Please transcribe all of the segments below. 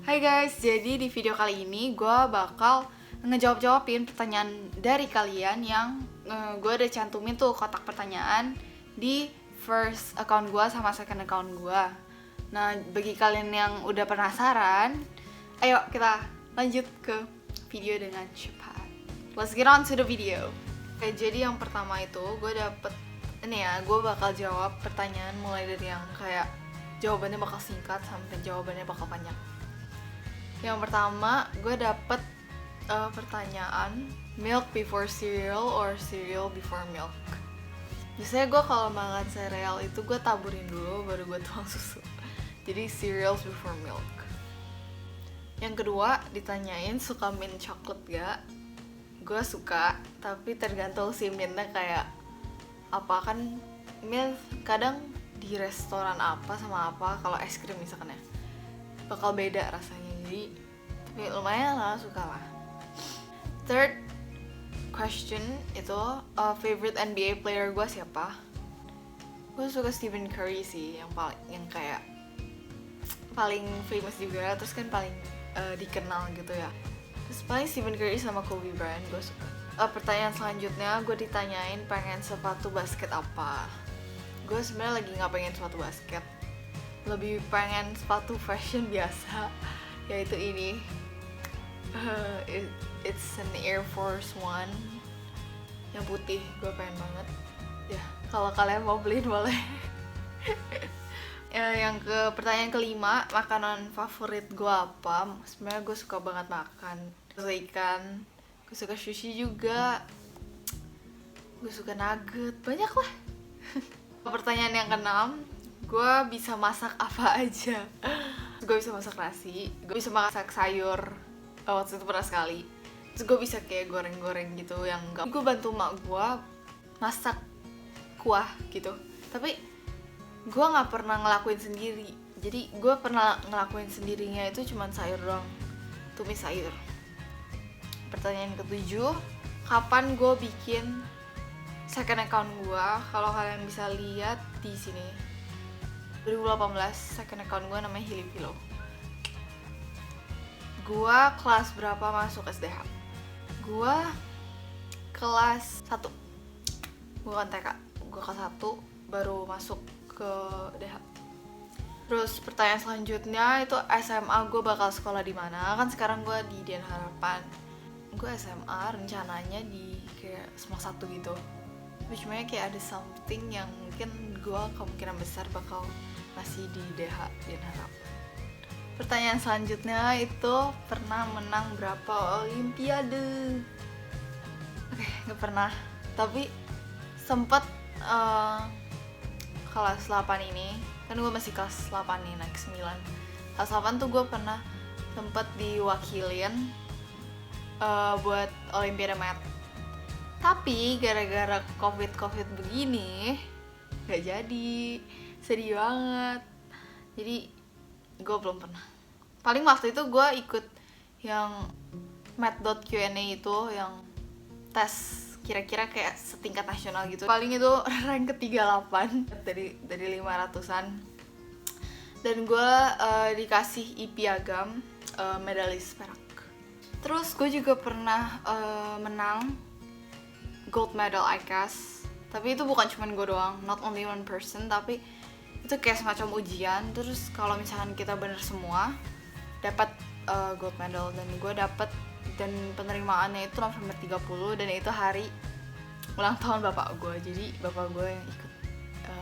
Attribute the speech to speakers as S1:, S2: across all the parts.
S1: Hai guys, jadi di video kali ini gue bakal ngejawab-jawabin pertanyaan dari kalian yang gue udah cantumin tuh kotak pertanyaan di first account gue sama second account gue. Nah, bagi kalian yang udah penasaran, ayo kita lanjut ke video dengan cepat. Let's get on to the video. Oke, jadi yang pertama itu gue dapet ini ya, gue bakal jawab pertanyaan mulai dari yang kayak jawabannya bakal singkat sampai jawabannya bakal panjang. Yang pertama, gue dapet pertanyaan milk before cereal or cereal before milk. Biasanya gue kalau makan sereal itu gue taburin dulu baru gue tuang susu. Jadi cereals before milk. Yang kedua, ditanyain suka mint chocolate gak? Gue suka, tapi tergantung sih mintnya kayak apa. Kan mint kadang di restoran apa sama apa, kalau es krim misalkan ya bakal beda rasanya, jadi tapi lumayan lah, suka lah. Third question itu favorite NBA player gue siapa? Gue suka Stephen Curry sih, yang kayak paling famous juga, terus kan paling dikenal gitu ya. Terus paling Stephen Curry sama Kobe Bryant gue suka. Pertanyaan selanjutnya gue ditanyain pengen sepatu basket apa. Gue sebenarnya lagi nggak pengen sepatu basket, lebih pengen sepatu fashion biasa, yaitu ini. It's an Air Force One yang putih, gue pengen banget. Ya, kalau kalian mau beli boleh. Yang pertanyaan kelima, makanan favorit gue apa? Sebenarnya gue suka banget makan. Gue suka ikan, gue suka sushi juga, gue suka nugget, banyak lah. Pertanyaan yang keenam, gue bisa masak apa aja. Gue bisa masak nasi, gue bisa masak sayur, waktu itu pernah sekali. Terus gue bisa kayak goreng-goreng gitu yang enggak. Gue bantu mak gue masak kuah gitu, tapi gue nggak pernah ngelakuin sendiri. Jadi gue pernah ngelakuin sendirinya itu cuman sayur doang, tumis sayur. Pertanyaan ketujuh, kapan gue bikin second account gue? Kalau kalian bisa lihat di sini, 2018 second account gue namanya Hilipilo. Gue kelas berapa masuk SDH? Gue kelas 1. Gue kan TK, gue kelas 1 baru masuk ke DH. Terus pertanyaan selanjutnya itu SMA gue bakal sekolah di mana? Kan sekarang gue di Dian Harapan. Gue SMA rencananya di kayak Semak 1 gitu. Tapi cuma kayak ada something yang mungkin gue kemungkinan besar bakal masih di DH Dian Harapan. Pertanyaan selanjutnya itu pernah menang berapa Olimpiade? Oke, gak pernah. Tapi sempet kelas 8 ini, kan gue masih kelas 8 nih, naik 9. Kelas 8 tuh gue pernah sempet diwakilin buat Olimpiade Math. Tapi gara-gara covid begini gak jadi, sedih banget. Jadi gue belum pernah. Paling waktu itu gue ikut yang math.Q&A itu, yang tes kira-kira kayak setingkat nasional gitu. Paling itu rank ke-38 dari 500-an. Dan gue dikasih piagam medalis perak. Terus gue juga pernah menang gold medal ICAS. Tapi itu bukan cuma gue doang, not only one person, tapi itu kayak semacam ujian. Terus kalau misalkan kita bener semua, dapat gold medal. Dan gue dapet, dan penerimaannya itu November 30, dan itu hari ulang tahun bapak gue. Jadi bapak gue yang ikut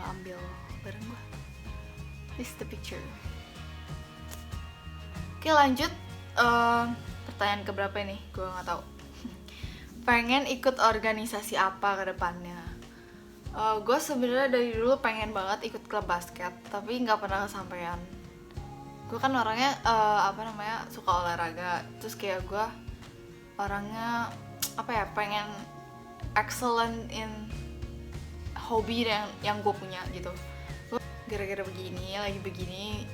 S1: ambil bareng gue. This is the picture. Oke, lanjut. Pertanyaan keberapa ini? Gue gak tahu. Pengen ikut organisasi apa ke depannya? Gue sebenarnya dari dulu pengen banget ikut klub basket, tapi nggak pernah kesampaian. Gue kan orangnya suka olahraga. Terus kayak gue orangnya pengen excellent in hobi yang gue punya gitu. Gue gara-gara lagi begini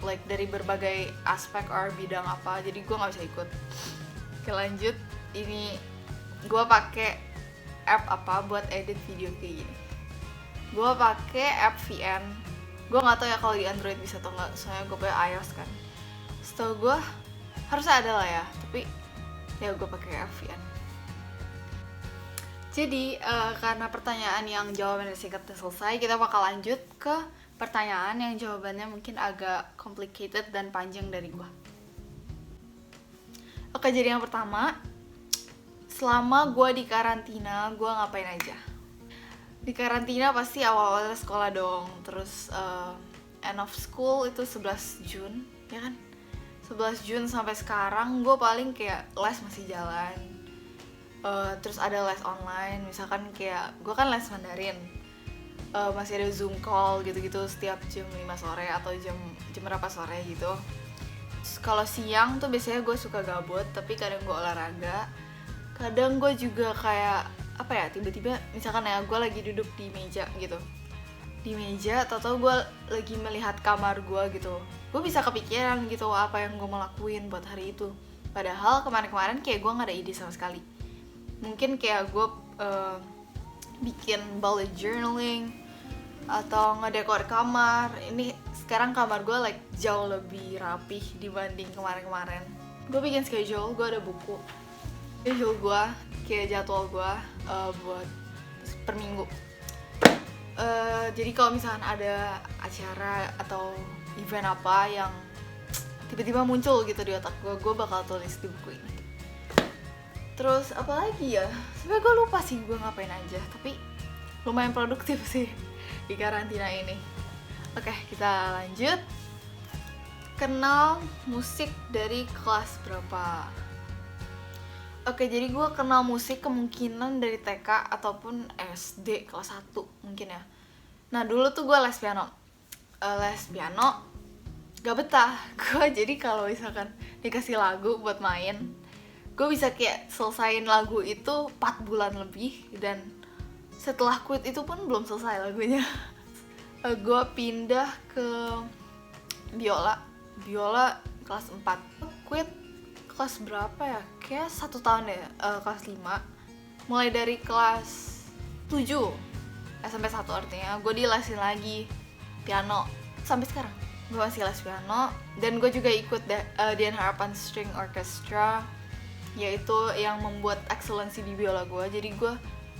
S1: like dari berbagai aspek or bidang apa, jadi gue nggak bisa ikut. Oke, lanjut. Ini gue pakai app apa buat edit video kayak gini? Gue pakai app VN. Gue nggak tahu ya kalau di Android bisa atau nggak, soalnya gue pakai iOS kan. setahu gue harusnya ada lah ya, tapi ya gue pakai VN. Jadi karena pertanyaan yang jawabannya singkat dan selesai, kita bakal lanjut ke pertanyaan yang jawabannya mungkin agak complicated dan panjang dari gue. Oke, jadi yang pertama, selama gue di karantina, gue ngapain aja? Di karantina pasti awal-awal sekolah dong, terus end of school itu 11 Jun, ya kan? 11 Jun sampai sekarang gue paling kayak les masih jalan. Terus ada les online, misalkan kayak gue kan les Mandarin, masih ada Zoom call gitu-gitu setiap jam 5 sore atau jam berapa sore gitu. Kalau siang tuh biasanya gue suka gabut, tapi kadang gue olahraga, kadang gue juga kayak apa ya, tiba-tiba misalkan ya gue lagi duduk di meja gitu, di meja atau gue lagi melihat kamar gue gitu, gue bisa kepikiran gitu apa yang gue mau lakuin buat hari itu. Padahal kemarin-kemarin kayak gue gak ada ide sama sekali. Mungkin kayak gue bikin bullet journaling atau ngedekor kamar. Ini sekarang kamar gue like jauh lebih rapih dibanding kemarin-kemarin. Gue bikin schedule, gue ada buku schedule gue, kayak jadwal gue buat per minggu. Jadi kalau misalkan ada acara atau event apa yang tiba-tiba muncul gitu di otak gue bakal tulis di buku ini. Terus apa lagi ya? Sebenernya gue lupa sih gue ngapain aja, tapi lumayan produktif sih di karantina ini. Oke, kita lanjut. Kenal musik dari kelas berapa? Oke, jadi gue kenal musik kemungkinan dari TK ataupun SD kelas 1 mungkin ya. Nah dulu tuh gue les piano. Gak betah gue, jadi kalau misalkan dikasih lagu buat main, gue bisa kayak selesain lagu itu 4 bulan lebih, dan setelah quit itu pun belum selesai lagunya. Gue pindah ke biola kelas 4. Quit kelas berapa ya? Kayak 1 tahun ya, kelas 5. Mulai dari kelas 7 SMP 1 artinya gue dilesin lagi piano sampai sekarang. Gue masih les piano, dan gue juga ikut Dian Harapan String Orchestra, yaitu yang membuat excellency di biola gue. Jadi gue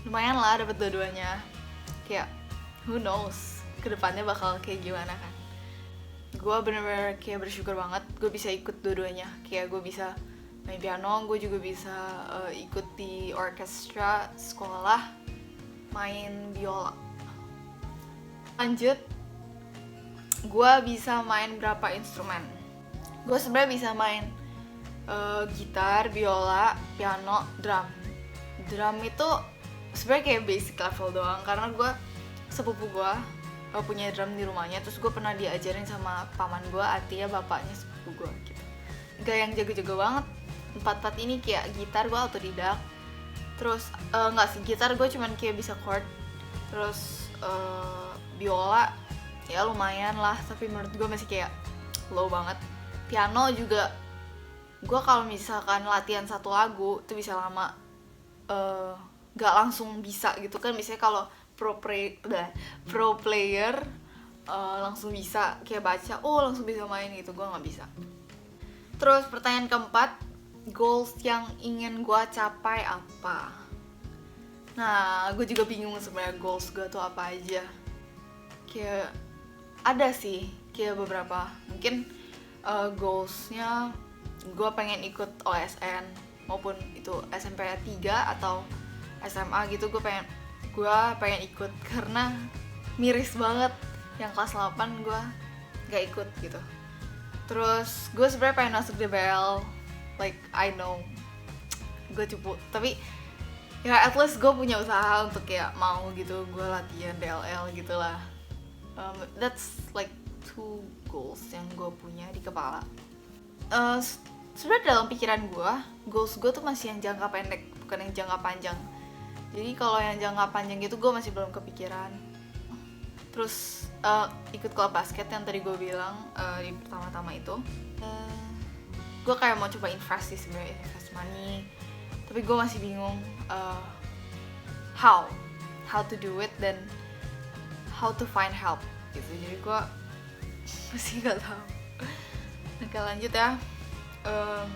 S1: lumayan lah dapet dua-duanya. Kayak who knows kedepannya bakal kayak gimana kan. Gue bener-bener kayak bersyukur banget gue bisa ikut dua-duanya. Kayak gue bisa main piano, gue juga bisa ikut di orkestra sekolah, main biola. Lanjut, gue bisa main berapa instrumen? Gue sebenarnya bisa main gitar, biola, piano, drum. Drum itu sebenarnya kayak basic level doang, karena gue sepupu gue punya drum di rumahnya, terus gue pernah diajarin sama paman gue, artinya bapaknya sepupu gue gitu. Gak yang jago-jago banget. 4 ini kayak gitar gue autodidak, terus nggak sih, gitar gue cuman kayak bisa chord, terus biola ya lumayan lah, tapi menurut gue masih kayak low banget. Piano juga gue kalau misalkan latihan satu lagu itu bisa lama, gak langsung bisa gitu kan. Biasanya kalau pro player langsung bisa kayak baca, langsung bisa main gitu, gue gak bisa. Terus pertanyaan keempat, goals yang ingin gue capai apa? Nah, gue juga bingung sebenarnya goals gue tuh apa aja. Kayak ada sih, kayak beberapa. Mungkin goalsnya gue pengen ikut OSN, maupun itu SMP 3 atau SMA gitu. Gue pengen ikut, karena miris banget yang kelas 8 gue gak ikut gitu. Terus gue sebenarnya pengen masuk DBL, like I know gue cupu, tapi ya at least gue punya usaha untuk kayak mau gitu, gue latihan DLL gitu lah. That's like 2 goals yang gue punya di kepala. Sebenarnya dalam pikiran gue, goals gue tuh masih yang jangka pendek, bukan yang jangka panjang. Jadi kalau yang jangka panjang gitu gue masih belum kepikiran. Terus ikut klub basket yang tadi gue bilang di pertama-tama itu, gue kayak mau coba invest sih sebenarnya, invest money, tapi gue masih bingung how to do it dan how to find help gitu. Jadi gue masih nggak tahu. Oke, lanjut ya. Em,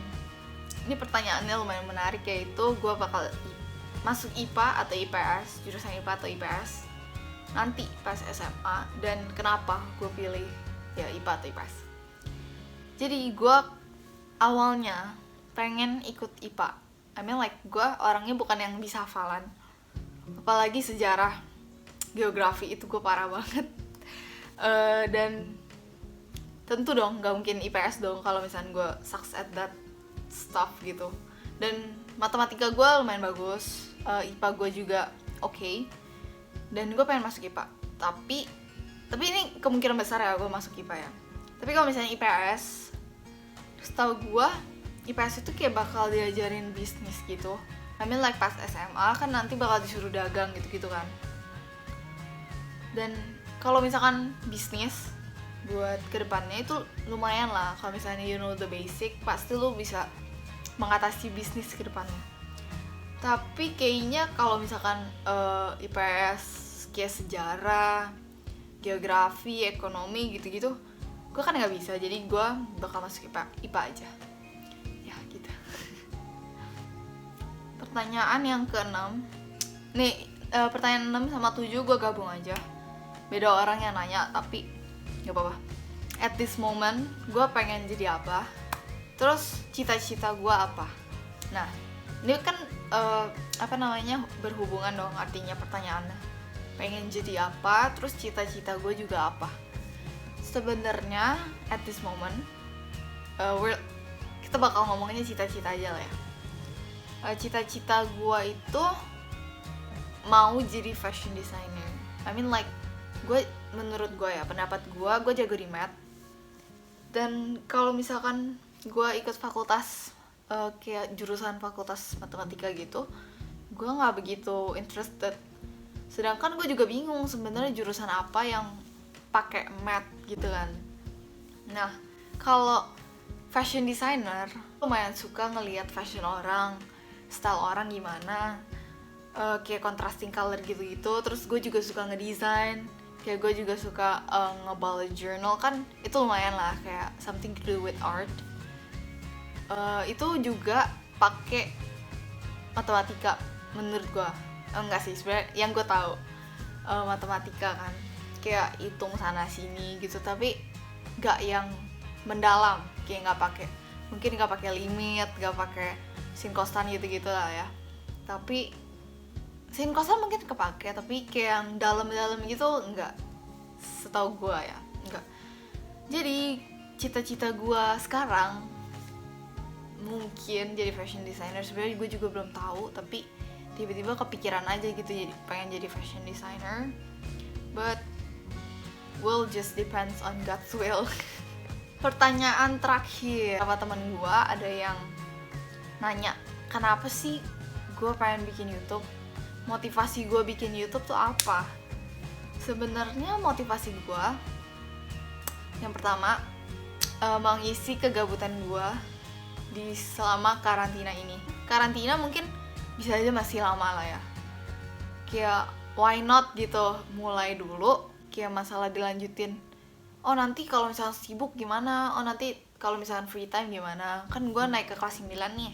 S1: ini pertanyaannya lumayan menarik, yaitu gue bakal masuk IPA atau IPS, jurusan IPA atau IPS nanti pas SMA, dan kenapa gue pilih ya IPA atau IPS. Jadi gue awalnya pengen ikut IPA. I mean like gue orangnya bukan yang bisa hafalan, apalagi sejarah, geografi itu gue parah banget. Dan tentu dong gak mungkin IPS dong kalau misalnya gue sucks at that stuff gitu. Dan matematika gue lumayan bagus, IPA gue juga oke. Dan gue pengen masuk IPA, tapi ini kemungkinan besar ya gue masuk IPA ya. Tapi kalau misalnya IPS, setahu gue IPS itu kayak bakal diajarin bisnis gitu. I mean like pas SMA kan nanti bakal disuruh dagang gitu-gitu kan. Dan kalau misalkan bisnis buat kedepannya itu lumayan lah. Kalau misalnya you know the basic, pasti lu bisa mengatasi bisnis kedepannya. Tapi kayaknya kalau misalkan IPS kayak sejarah, geografi, ekonomi gitu-gitu, gue kan nggak bisa. Jadi gue bakal masuk IPA aja. Ya gitu. Pertanyaan yang ke-6. Nih, pertanyaan 6 sama 7 gue gabung aja. Beda orang yang nanya, tapi gak apa-apa. At this moment, gue pengen jadi apa? Terus cita-cita gue apa? Nah, ini kan berhubungan dong artinya pertanyaannya. Pengen jadi apa? Terus cita-cita gue juga apa? Sebenarnya at this moment, kita bakal ngomongnya cita-cita aja lah ya. Cita-cita gue itu mau jadi fashion designer. I mean like menurut gue ya, pendapat gue jago di math. Dan kalau misalkan gue ikut fakultas kayak jurusan fakultas matematika gitu, gue nggak begitu interested. Sedangkan gue juga bingung sebenarnya jurusan apa yang pakai math gitu kan. Nah, kalau fashion designer, lumayan suka ngelihat fashion orang, style orang gimana, kayak contrasting color gitu-gitu. Terus gue juga suka ngedesain, kayak gue juga suka nge-bullet journal kan, itu lumayan lah kayak something to do with art. Itu juga pakai matematika menurut gue. Enggak sih, sebenarnya yang gue tahu matematika kan kayak hitung sana sini gitu, tapi nggak yang mendalam, kayak mungkin nggak pakai limit, nggak pakai sin costan gitu lah ya. Tapi sin costan mungkin kepake, tapi kayak yang dalam-dalam gitu enggak, setahu gue ya enggak. Jadi cita-cita gue sekarang mungkin jadi fashion designer. Sebenarnya gue juga belum tahu, tapi tiba-tiba kepikiran aja gitu jadi pengen jadi fashion designer, but will just depends on God's will. Pertanyaan terakhir, apa temen gue ada yang nanya, kenapa sih gue pengen bikin YouTube? Motivasi gue bikin YouTube tuh apa? Sebenarnya motivasi gue yang pertama, mengisi kegabutan gue di selama karantina ini. Karantina mungkin bisa aja masih lama lah ya. Kayak why not gitu, mulai dulu, kayak masalah dilanjutin. Oh nanti kalau misalnya sibuk gimana? Oh nanti kalau misalnya free time gimana? Kan gue naik ke kelas 9 nih.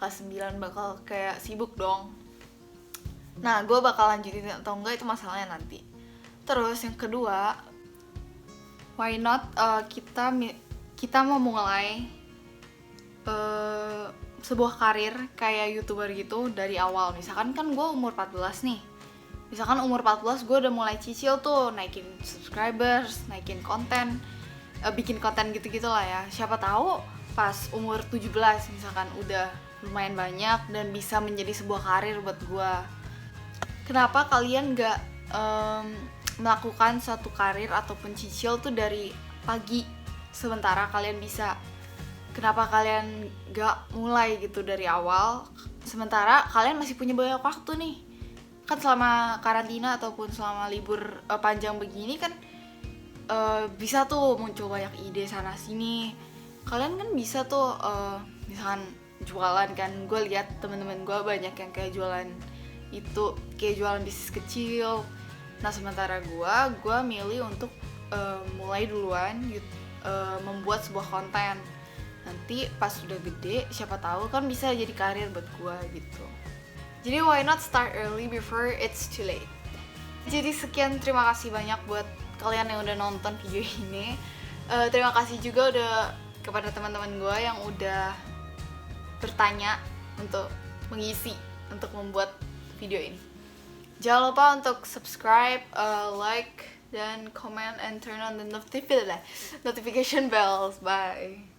S1: Kelas 9 bakal kayak sibuk dong. Nah, gue bakal lanjutin atau enggak itu masalahnya nanti. Terus yang kedua, why not kita mau mulai sebuah karir kayak YouTuber gitu dari awal. Misalkan kan gue umur 14 nih. Misalkan umur 14 gue udah mulai cicil tuh naikin subscribers, naikin konten, bikin konten gitu-gitu lah ya. Siapa tahu pas umur 17 misalkan udah lumayan banyak dan bisa menjadi sebuah karir buat gue. Kenapa kalian gak melakukan suatu karir ataupun cicil tuh dari pagi, sementara kalian bisa? Kenapa kalian gak mulai gitu dari awal, sementara kalian masih punya banyak waktu nih? Kan selama karantina ataupun selama libur panjang begini kan bisa tuh muncul banyak ide sana sini. Kalian kan bisa tuh misalkan jualan kan. Gue lihat teman-teman gue banyak yang kayak jualan itu, kayak jualan bisnis kecil. Nah sementara gue milih untuk mulai duluan membuat sebuah konten. Nanti pas udah gede, siapa tahu kan bisa jadi karir buat gue gitu. Jadi why not start early before it's too late. Jadi sekian, terima kasih banyak buat kalian yang udah nonton video ini. Terima kasih juga udah kepada teman-teman gue yang udah bertanya untuk mengisi, untuk membuat video ini. Jangan lupa untuk subscribe, like, dan comment, and turn on the notification bells. Bye.